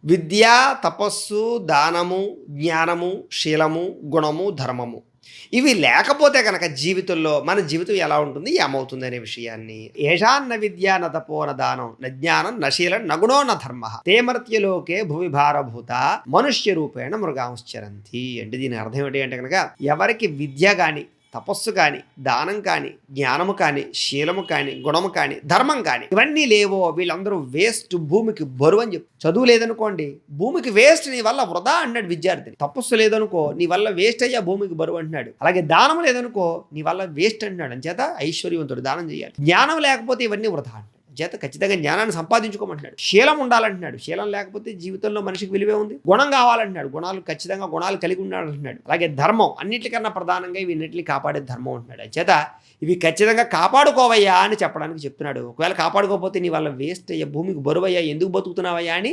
విద్య, తపస్సు, దానము, జ్ఞానము, శీలము, గుణము, ధర్మము. ఇవి లేకపోతే గనక జీవితంలో మన జీవితం ఎలా ఉంటుంది, ఏమవుతుంది అనే విషయాన్ని ఏషాన్న విద్య న తపో న దానం న జ్ఞానం న శీలం న గుణో న ధర్మ తేమర్త్యలోకే భువి భారభూత మనుష్య రూపేణ మృగాంశ్చరంతి. అంటే దీని అర్థం ఏంటి అంటే కనుక ఎవరికి విద్య కానీ, తపస్సు కానీ, దానం కానీ, జ్ఞానము కానీ, శీలము కానీ, గుణము కానీ, ధర్మం కానీ ఇవన్నీ లేవో వీళ్ళందరూ వేస్ట్, భూమికి బరువు అని చెప్పి. చదువు లేదనుకోండి భూమికి వేస్ట్, నీ వల్ల వృధా అన్నాడు విద్యార్థిని. తపస్సు లేదనుకో నీ వల్ల వేస్ట్ అయ్యా భూమికి బరువు అంటున్నాడు. అలాగే దానం లేదనుకో నీ వల్ల వేస్ట్ అంటున్నాడు. అంచేత ఐశ్వర్యవంతుడు దానం చేయాలి. జ్ఞానం లేకపోతే ఇవన్నీ వృధా అంటాడు. చేత ఖచ్చితంగా జ్ఞానాన్ని సంపాదించుకోమంటున్నాడు. శీలం ఉండాలంటున్నాడు. శీలం లేకపోతే జీవితంలో మనిషికి విలువే ఉంది. గుణం కావాలంటున్నాడు. ఖచ్చితంగా గుణాలు కలిగి ఉండాలంటున్నాడు. అలాగే ధర్మం అన్నిటికన్నా ప్రధానంగా ఇవన్నింటినీ కాపాడే ధర్మం అంటున్నాడు. చేత ఇవి ఖచ్చితంగా కాపాడుకోవయ్యా అని చెప్పడానికి చెప్తున్నాడు. ఒకవేళ కాపాడుకోకపోతే నీ వల్ల వేస్ట్ అయ్యా, భూమికి బరువయ్యా, ఎందుకు బతుకుతున్నావయ్యా అని